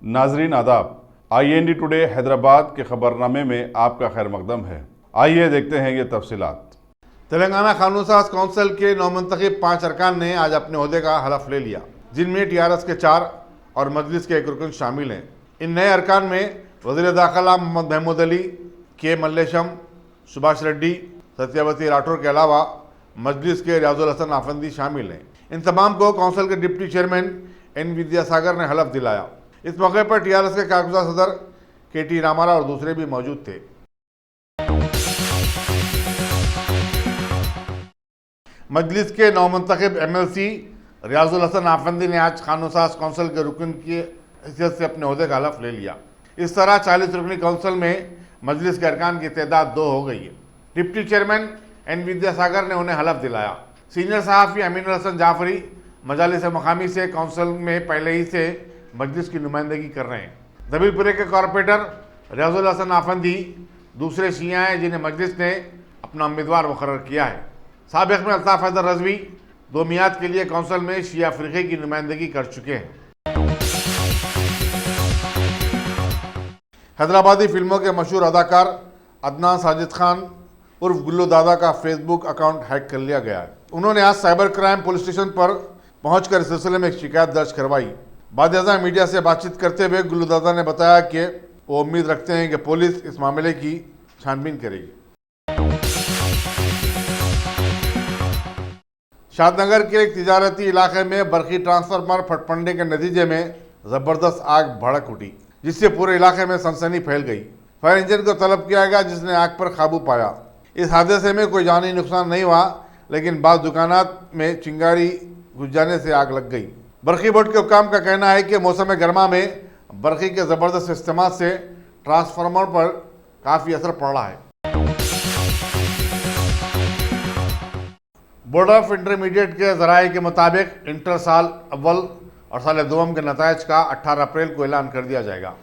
नाजरीन आदाब, IND today Hyderabad के खबरनामे में आपका खैर मकदम है। आइए देखते हैं ये तफसीलात। तेलंगाना कानून साज कौंसिल के नौमंतखब 5 अरकान ने आज अपने ओहदे का हलफ ले लिया, जिनमें TRS के 4 और मजलिस के 1 रुकन शामिल हैं। इन नए अरकान में वज़ीर दाखिला मोहम्मद महमूद अली, के मल्लेशम, सुभाष रेड्डी, सत्यावती राठौर के अलावा मजलिस के रियाजुल हसन आफंदी शामिल हैं। इन तमाम को कौंसिल के डिप्टी चेयरमैन N विद्यासागर ने हलफ दिलाया। इस मौके पर TRS के कारगुजार सदर KT रामारा और दूसरे भी मौजूद थे। मजलिस के नौमंतखब MLC रियाजुल हसन आफंदी ने आज कानून साज कौंसिल के रुकन की हैसियत से अपने ओहदे का हलफ ले लिया। इस तरह 40 रुकनी कौंसिल में मजलिस के अरकान की तादाद 2 हो गई है। डिप्टी चेयरमैन N विद्यासागर ने उन्हें हलफ दिलाया। सीनियर सहाफ़ी अमीनुल हसन जाफरी मजालिस मकामी से कौंसिल में पहले ही से मजलिस की नुमाइंदगी कर रहे हैं। जबीलपुरे के कॉरपोरेटर रियाजुल हसन आफंदी दूसरे शिया हैं जिन्हें मजलिस ने अपना उम्मीदवार मुकर्रर किया है। साबिक़ में अल्ताफ़ हैदर रज़वी 2 मियाद के लिए कौंसिल में शिया फ़िरक़े की नुमाइंदगी कर चुके हैं। हैदराबादी फिल्मों के मशहूर अदाकार अदनान साजिद खान उर्फ गुल्लू दादा का फेसबुक अकाउंट हैक कर लिया गया है। उन्होंने आज साइबर क्राइम पुलिस स्टेशन पर पहुंचकर इस सिलसिले में एक शिकायत दर्ज करवाई। बाद मीडिया से बातचीत करते हुए गुल्लू दादा ने बताया कि वो उम्मीद रखते हैं कि पुलिस इस मामले की छानबीन करेगी। शादनगर के एक तिजारती इलाके में बरकी ट्रांसफार्मर फट पड़ने के नतीजे में ज़बरदस्त आग भड़क उठी, जिससे पूरे इलाके में सनसनी फैल गई। फायर इंजन को तलब किया गया, जिसने आग पर काबू पाया। इस हादसे में कोई जानी नुकसान नहीं हुआ, लेकिन बाद दुकानात में चिंगारी घुस जाने से आग लग गई। बरकी बोर्ड के हुक्काम का कहना है कि मौसम गर्मा में बरकी के ज़बरदस्त इस्तेमाल से ट्रांसफार्मर पर काफ़ी असर पड़ रहा है। बोर्ड ऑफ इंटरमीडिएट के ज़राए के मुताबिक इंटर साल अव्वल और साल दोम के नताइज का 18 अप्रैल को ऐलान कर दिया जाएगा।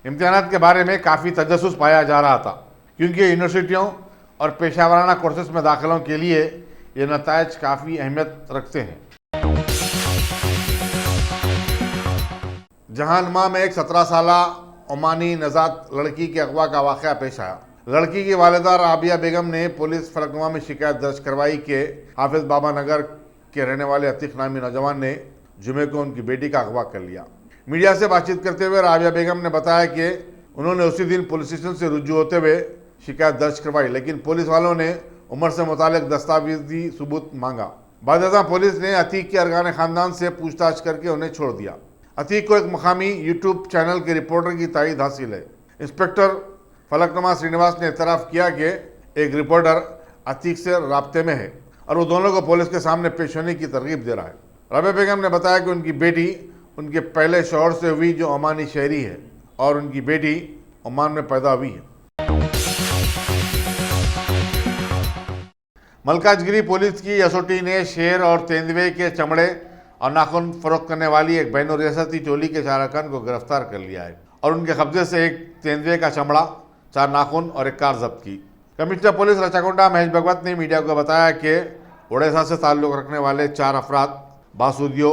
इम्तिहानात के बारे में काफ़ी तजस्सुस पाया जा रहा था, क्योंकि यूनिवर्सिटियों और पेशावराना कोर्सेज में दाखिलों के लिए ये नताइज काफ़ी अहमियत रखते हैं। जहानमा में एक 17 साला ओमानी नजात लड़की के अगवा का वाक़या पेश आया। लड़की की वालिदा राबिया बेगम ने पुलिस फलकनुमा में शिकायत दर्ज करवाई कि हाफिज बाबा नगर के रहने वाले अतीक नामी नौजवान ने जुमे को उनकी बेटी का अगवा कर लिया। मीडिया से बातचीत करते हुए राबिया बेगम ने बताया कि उन्होंने उसी दिन पुलिस स्टेशन से रुजू होते हुए शिकायत दर्ज करवाई, लेकिन पुलिस वालों ने उम्र से मुतालिक दस्तावेजी सबूत मांगा। बाद पुलिस ने अतीक के अरकान ख़ानदान से पूछताछ करके उन्हें छोड़ दिया। अतीक को एक मकामी यूट्यूब चैनल के रिपोर्टर की तायद हासिल है। इंस्पेक्टर फलकनुमा श्रीनिवास ने इतराफ़ किया कि एक रिपोर्टर अतीक से राब्ते में है और वो दोनों को पुलिस के सामने पेश होने की तरगीब दे रहा है। राबिया बेगम ने बताया कि उनकी बेटी उनके पहले शौहर से हुई, जो ओमानी शहरी है, और उनकी बेटी ओमान में पैदा हुई है। मलकाजगिरी पुलिस की SOT ने शेर और तेंदुए के चमड़े और नाखून फरोख्त करने वाली एक बैनुर रियासती टोली के 4 अरकान को गिरफ्तार कर लिया है और उनके कब्जे से एक तेंदुए का चमड़ा, 4 नाखून और एक कार जब्त की। कमिश्नर पुलिस रचाकोंडा महेश भगवत ने मीडिया को बताया कि ओडिशा से ताल्लुक़ रखने वाले 4 अफराद बासुदियो,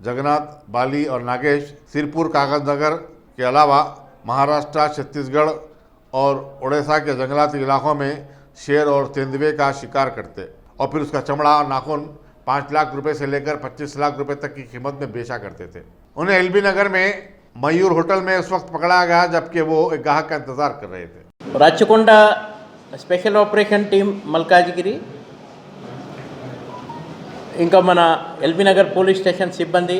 जगन्नाथ, बाली और नागेश सिरपुर कागजनगर के अलावा महाराष्ट्र, छत्तीसगढ़ और ओडिशा के जंगलाती इलाकों में शेर और तेंदुए का शिकार करते और फिर उसका चमड़ा और नाखून 5 लाख रुपए से लेकर 25 लाख रुपए तक की कीमत में बेचा करते थे। उन्हें LB नगर में मयूर होटल में उस वक्त पकड़ा गया जबकि वो एक ग्राहक का इंतजार कर रहे थे। Rachakonda special operation team Malkajgiri ఇంకా మన LB నగర్ పోలీస్ స్టేషన్ సిబ్బంది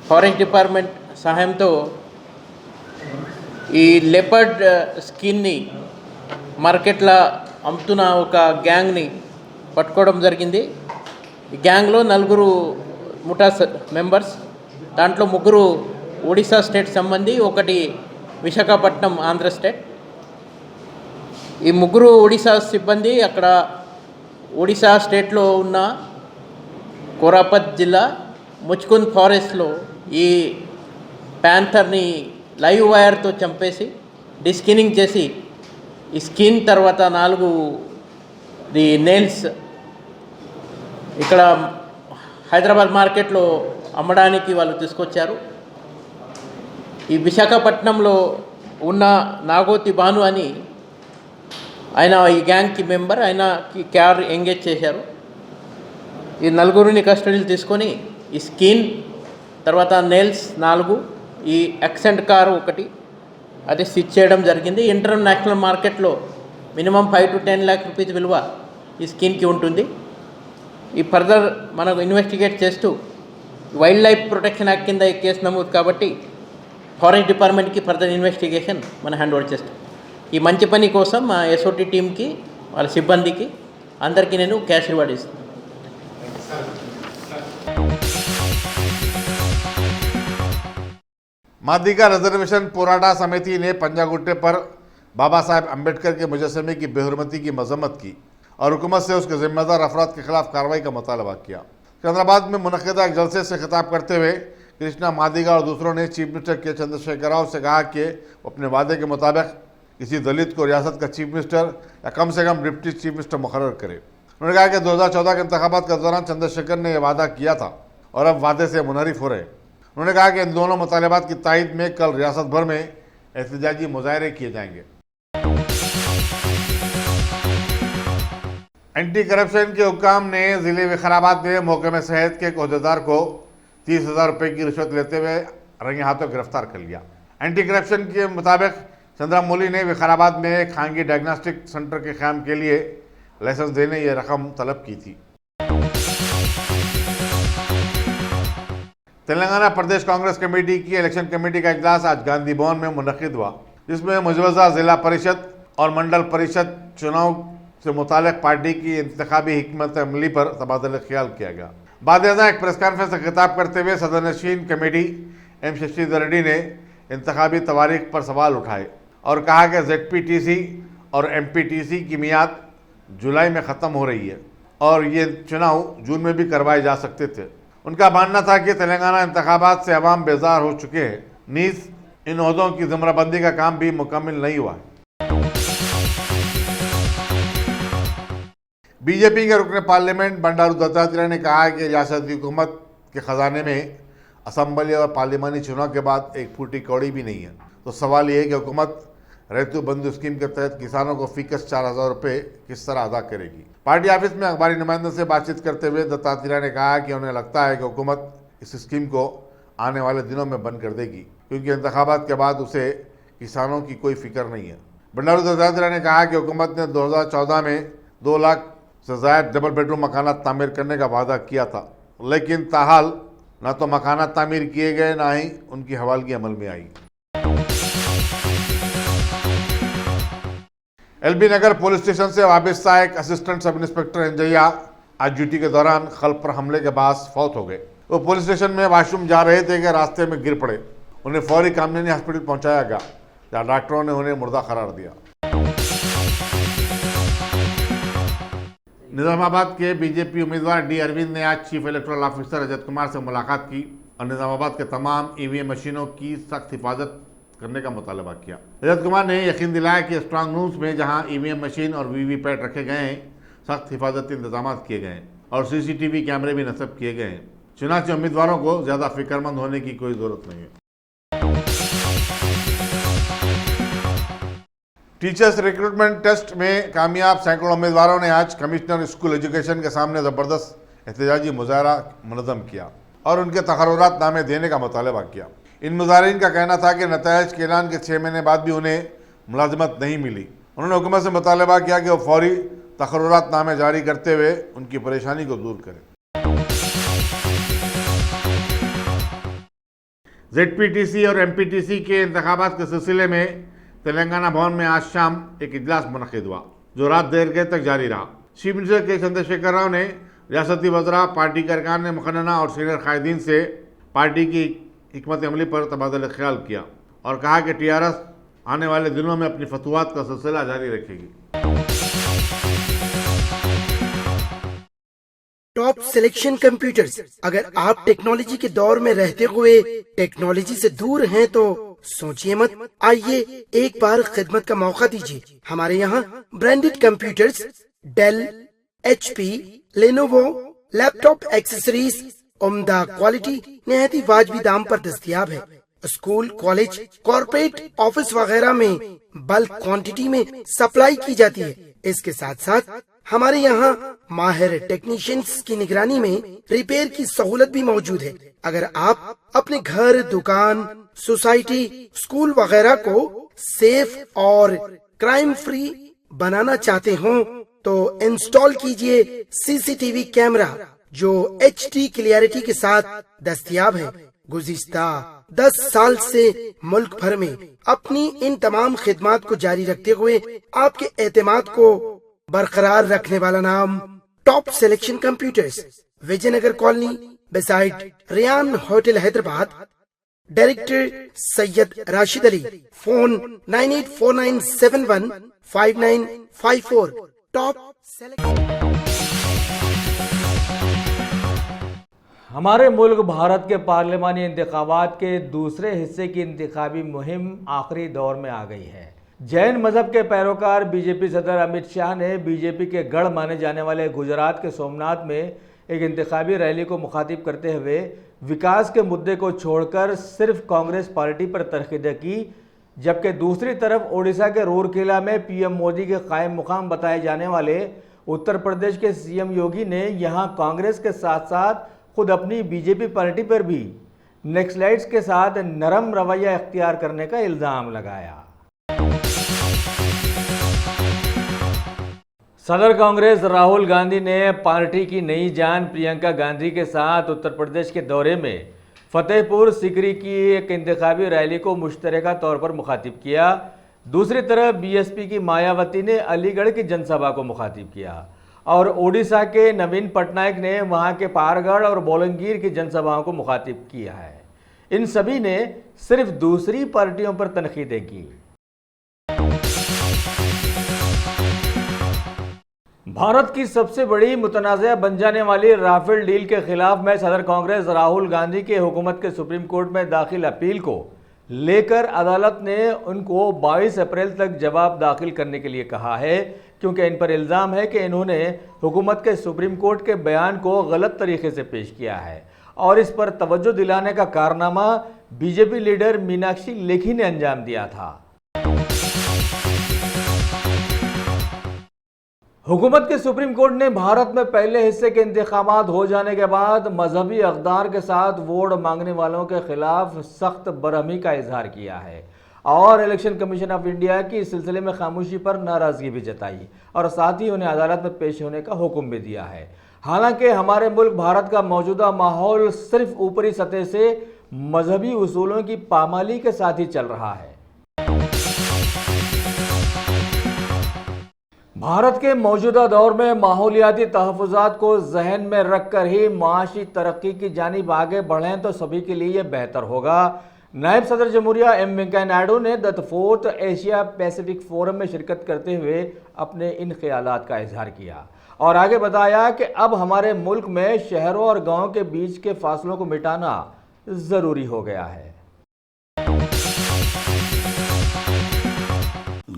ఫారెస్ట్ డిపార్ట్మెంట్ సహాయంతో ఈ లెపర్డ్ స్కిన్ని మార్కెట్లో అమ్ముతున్న ఒక గ్యాంగ్ని పట్టుకోవడం జరిగింది। ఈ గ్యాంగ్లో 4 ముఠా మెంబర్స్, దాంట్లో 3 ఒడిశా స్టేట్ సంబంధి, 1 విశాఖపట్నం ఆంధ్ర స్టేట్। ఈ 3 ఒడిశా సిబ్బంది అక్కడ ఒడిశా స్టేట్లో ఉన్న కోరాపత్ జిల్లా ముచ్కుంద్ ఫారెస్ట్లో ఈ ప్యాంథర్ని లైవ్ వైర్తో చంపేసి డిస్కినింగ్ చేసి ఈ స్కిన్ తర్వాత 4 నెయిల్స్ ఇక్కడ హైదరాబాద్ మార్కెట్లో అమ్మడానికి వాళ్ళు తీసుకొచ్చారు। ఈ విశాఖపట్నంలో ఉన్న నాగోతి భాను అని ఆయన ఈ గ్యాంగ్కి మెంబర్, ఆయనకి క్యార్ ఎంగేజ్ చేశారు. ఈ నలుగురిని కస్టడీలు తీసుకొని ఈ స్కిన్ తర్వాత నెయిల్స్ 4, ఈ యాక్సెంట్ కారు 1 అది స్విచ్ చేయడం జరిగింది. ఇంటర్నేషనల్ మార్కెట్లో మినిమం 5 to 10 lakh రూపీస్ విలువ ఈ స్కిన్కి ఉంటుంది. ఈ ఫర్దర్ మనకు ఇన్వెస్టిగేట్ చేస్తూ వైల్డ్ లైఫ్ ప్రొటెక్షన్ యాక్ట్ కింద ఈ కేసు నమోదు కాబట్టి ఫారెస్ట్ డిపార్ట్మెంట్కి ఫర్దర్ ఇన్వెస్టిగేషన్ మనం హ్యాండ్ ఓవర్ చేస్తాం. ఈ మంచి పని కోసం మా ఎస్ఓటి టీంకి, వాళ్ళ సిబ్బందికి అందరికీ నేను క్యాష్ రివార్డ్ ఇస్తాను. मादिगा रिजर्वेशन पोराटा समिति ने पंजागुट्टे पर बाबा साहेब अम्बेडकर के मुजस्समे की बेहुरमती की मजम्मत की और हुकूमत से उसके जिम्मेदार अफराद के खिलाफ कार्रवाई का मुतालबा किया। सिकंदराबाद में मुनक़िदा एक जलसे से खिताब करते हुए कृष्णा मादिगा और दूसरों ने चीफ मिनिस्टर के चंद्रशेखर राव से कहा कि वो अपने वादे के मुताबिक किसी दलित को रियासत का चीफ मिनिस्टर या कम से कम डिप्टी चीफ मिनिस्टर मुकर्रर करे। उन्होंने कहा कि 2014 के इंतखाबात के दौरान चंद्रशेखर ने यह वादा किया था और अब वादे से मुनहरिफ हो रहे। उन्होंने कहा कि इन दोनों मुतालबात की तायद में कल रियासत भर में एहतजाजी मुजाहरे किए जाएंगे। एंटी करप्शन के हुक्काम ने जिले विकाराबाद में महकमे सेहत के एक अहदेदार को 30,000 रुपये की रिश्वत लेते हुए रंगे हाथों गिरफ्तार कर लिया। एंटी करप्शन के मुताबिक चंद्रामौली ने विकाराबाद में खांगी डायग्नोस्टिक सेंटर के क़याम के लिए लाइसेंस देने ये रकम तलब की थी। तेलंगाना प्रदेश कांग्रेस कमेटी की इलेक्शन कमेटी का इजलास आज गांधी भवन में मुनक़िद हुआ, जिसमें मुजवज़ा जिला परिषद और मंडल परिषद चुनाव से मुताल्लिक़ पार्टी की इंतखाबी हिकमत अमली पर तबादला ख्याल किया गया। बाद एक प्रेस कॉन्फ्रेंस से खिताब करते हुए सदनशीन कमेटी एम शशिधर रेड्डी ने इंतखाबी तवारीख पर सवाल उठाए और कहा कि ZPTC और MPTC की मियाद जुलाई में ख़त्म हो रही है और ये चुनाव जून में भी करवाए जा सकते थे। उनका मानना था कि तेलंगाना इंतखाबात से अवाम बेजार हो चुके हैं, नीज़ इन ओहदों की ज़मराबंदी का काम भी मुकम्मल नहीं हुआ। बीजेपी के रुकन पार्लियामेंट बंडारू दत्तात्रेय ने कहा कि रियासती हुकूमत के ख़जाने में असम्बली और पार्लिमानी चुनाव के बाद एक फूटी कौड़ी भी नहीं है। तो सवाल ये है कि हुकूमत रैतु बंधु स्कीम के तहत किसानों को फीकस 4,000 रुपये किस तरह अदा करेगी। पार्टी ऑफिस में अखबारी नुमाइंदों से बातचीत करते हुए दत्तात्रेय ने कहा कि उन्हें लगता है कि हुकूमत इस स्कीम को आने वाले दिनों में बंद कर देगी, क्योंकि इंतखाबात के बाद उसे किसानों की कोई फिक्र नहीं है। बंडारू दत्तात्रेय ने कहा कि हुकूमत ने 2014 में 2 लाख से ज़ायद डबल बेडरूम मकानात तामीर करने का वादा किया था, लेकिन ताहाल न तो मकानात तामीर किए गए, ना ही उनकी हवालगी अमल में आई। LB नगर पुलिस स्टेशन से वाबस्ता एक असिस्टेंट सब इंस्पेक्टर अंजैया आज ड्यूटी के दौरान खल्प पर हमले के बाद फौत हो गए। वो पुलिस स्टेशन में वॉशरूम जा रहे थे कि रास्ते में गिर पड़े। उन्हें फौरी कामयानी हॉस्पिटल पहुंचाया गया, जहां डॉक्टरों ने उन्हें मुर्दा करार दिया। निजामाबाद के बीजेपी उम्मीदवार डी अरविंद ने आज chief electoral officer Rajat Kumar से मुलाकात की और निजामाबाद के तमाम EVM मशीनों की सख्त हिफाजत करने का मुतालबा किया। रजत कुमार ने यकीन दिलाया कि स्ट्रांग रूम्स में जहां EVM मशीन और VVPAT रखे गए हैं, सख्त हिफाजती इंतजाम किए गए हैं और CCTV कैमरे भी नस्ब किए गए हैं। चुनावी उम्मीदवारों को ज़्यादा फिक्रमंद होने की कोई ज़रूरत नहीं है। टीचर्स रिक्रूटमेंट टेस्ट में कामयाब सैकड़ों उम्मीदवारों ने आज कमिश्नर स्कूल एजुकेशन के सामने ज़बरदस्त एहतजाजी मुजाहरा मुनज़्ज़म किया और उनके तक़र्रुरात नामे देने का मुतालबा किया। इन मुजाहिरीन का कहना था कि नताइज के ऐलान के 6 महीने बाद भी उन्हें मुलाजमत नहीं मिली। उन्होंने हुकूमत से मुतालबा किया कि वो फौरी तक़र्रुरात नामे जारी करते हुए उनकी परेशानी को दूर करें। ZPTC और MPTC के इंतखाबात के सिलसिले में तेलंगाना भवन में आज शाम एक इजलास मुनक़िद हुआ, जो रात देर गए तक जारी रहा। चीफ मिनिस्टर के चंद्रशेखर राव ने रियासती वज़रा, पार्टी के अरकान ने मुखन्ना और सीनियर कायदीन से पार्टी की हिकमत अमली पर तबादला ख्याल किया और कहा कि TRS आने वाले दिनों में अपनी फतवात का सिलसिला जारी रखेगी। Top selection computers. अगर आप टेक्नोलॉजी के दौर में रहते हुए टेक्नोलॉजी से दूर हैं तो सोचिए मत, आइए एक बार खिदमत का मौका दीजिए। हमारे यहाँ branded computers Dell, HP, Lenovo, laptop accessories उम्दा क्वालिटी निहायती वाजबी दाम पर दस्तयाब है। स्कूल, कॉलेज, कॉर्पोरेट ऑफिस वगैरह में बल्क क्वांटिटी में सप्लाई की जाती है। इसके साथ साथ हमारे यहाँ माहिर टेक्नीशियंस की निगरानी में रिपेयर की सहूलत भी मौजूद है। अगर आप अपने घर, दुकान, सोसाइटी, स्कूल वगैरह को सेफ और क्राइम फ्री बनाना चाहते हो तो इंस्टॉल कीजिए सीसीटीवी कैमरा जो HD क्लियरिटी के साथ दस्तयाब है। गुज़िश्ता 10 साल से मुल्क भर में अपनी इन तमाम खिदमात को जारी रखते हुए आपके एतमाद को बरकरार रखने वाला नाम top selection computers, Vijayanagar colony beside Riyan hotel, Hyderabad. Director Syed Rashid Ali. Phone 9849715954। Top selection. हमारे मुल्क भारत के पार्लिमानी इंतखाबात के दूसरे हिस्से की इंतखाबी मुहिम आखिरी दौर में आ गई है। जैन मजहब के पैरोकार बीजेपी सदर अमित शाह ने बीजेपी के गढ़ माने जाने वाले गुजरात के सोमनाथ में एक इंतखाबी रैली को मुखातिब करते हुए विकास के मुद्दे को छोड़कर सिर्फ कांग्रेस पार्टी पर तनकीद की, जबकि दूसरी तरफ ओडिशा के रूरकेला में पीएम मोदी के कायम मुकाम बताए जाने वाले उत्तर प्रदेश के सीएम योगी ने यहां कांग्रेस के साथ साथ खुद अपनी बीजेपी पार्टी पर भी नक्सलाइट्स के साथ नरम रवैया इख्तियार करने का इल्ज़ाम लगाया। सदर कांग्रेस राहुल गांधी ने पार्टी की नई जान प्रियंका गांधी के साथ उत्तर प्रदेश के दौरे में फतेहपुर सीकरी की एक इंतखाबी रैली को मुश्तरका तौर पर मुखातिब किया। दूसरी तरफ बीएसपी की मायावती ने अलीगढ़ की जनसभा को मुखातिब किया और ओडिशा के नवीन पटनायक ने वहां के पारगढ़ और बोलंगीर की जनसभाओं को मुखातिब किया है। इन सभी ने सिर्फ दूसरी पार्टियों पर तनकीदें की। भारत की सबसे बड़ी मुतनाज़ा बन जाने वाली राफेल डील के खिलाफ में सदर कांग्रेस राहुल गांधी के हुकूमत के सुप्रीम कोर्ट में दाखिल अपील को लेकर अदालत ने उनको 22 अप्रैल तक जवाब दाखिल करने के लिए कहा है, क्योंकि इन पर इल्ज़ाम है कि इन्होंने हुकूमत के सुप्रीम कोर्ट के बयान को गलत तरीके से पेश किया है और इस पर तवज्जो दिलाने का कारनामा बीजेपी लीडर मीनाक्षी लेखी ने अंजाम दिया था। हुकूमत के सुप्रीम कोर्ट ने भारत में पहले हिस्से के इंतखाबात हो जाने के बाद मजहबी अक़दार के साथ वोट मांगने वालों के खिलाफ सख्त बरहमी का इजहार किया है और इलेक्शन कमीशन ऑफ इंडिया की इस सिलसिले में खामोशी पर नाराजगी भी जताई और साथ ही उन्हें अदालत में पेश होने का हुक्म भी दिया है। हालांकि हमारे मुल्क भारत का मौजूदा माहौल सिर्फ ऊपरी सतह से मजहबी उसूलों की पामाली के साथ ही चल रहा है। भारत के मौजूदा दौर में माहौलियाती तहफ़्फ़ुज़ात को जहन में रखकर ही माशी तरक्की की जानिब आगे बढ़ें तो सभी के लिए बेहतर होगा। नायब सदर जमहूरिया एम वेंकैया नायडू ने the 4th Asia Pacific forum में शिरकत करते हुए अपने इन ख्यालात का इजहार किया और आगे बताया कि अब हमारे मुल्क में शहरों और गाँव के बीच के फासलों को मिटाना ज़रूरी हो गया है।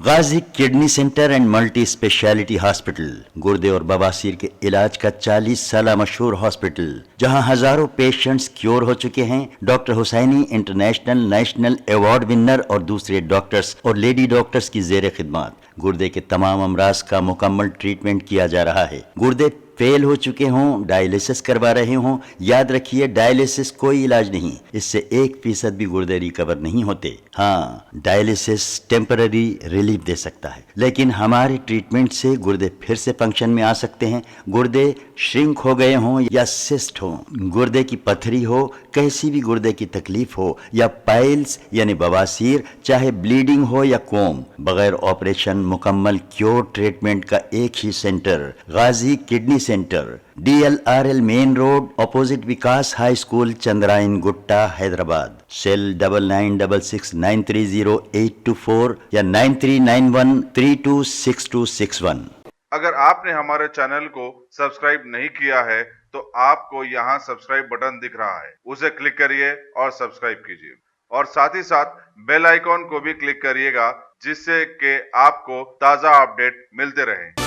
Ghazi kidney centre and multi speciality hospital गुर्दे और बवासीर के इलाज का 40 साल मशहूर हॉस्पिटल, जहां हजारों पेशेंट्स क्योर हो चुके हैं। Doctor Husaini international national award winner और दूसरे डॉक्टर्स और लेडी डॉक्टर्स की जेर खिदमत गुर्दे के तमाम अमराज का मुकम्मल ट्रीटमेंट किया जा रहा है। गुर्दे फेल हो चुके हों, डायलिसिस करवा रहे हों, याद रखिए डायलिसिस कोई इलाज नहीं, इससे 1% भी गुर्दे रिकवर नहीं होते। हाँ, डायलिसिस टेम्पररी रिलीफ दे सकता है, लेकिन हमारे ट्रीटमेंट से गुर्दे फिर से फंक्शन में आ सकते हैं। गुर्दे श्रिंक हो गए हों या सिस्ट हो, गुर्दे की पथरी हो, कैसी भी गुर्दे की तकलीफ हो या पाइल्स यानी बवासीर, चाहे ब्लीडिंग हो या कोम, बगैर ऑपरेशन मुकम्मल क्योर ट्रीटमेंट का एक ही centre, Ghazi kidney centre, DLRL main road opposite Vikas high school, Chandrayan Gutta, Hyderabad. Cell 9966930824 या 9391326261। अगर आपने हमारे चैनल को सब्सक्राइब नहीं किया है तो आपको यहाँ सब्सक्राइब बटन दिख रहा है, उसे क्लिक करिए और सब्सक्राइब कीजिए और साथ ही साथ बेल आइकॉन को भी क्लिक करिएगा, जिससे कि आपको ताज़ा अपडेट मिलते रहें।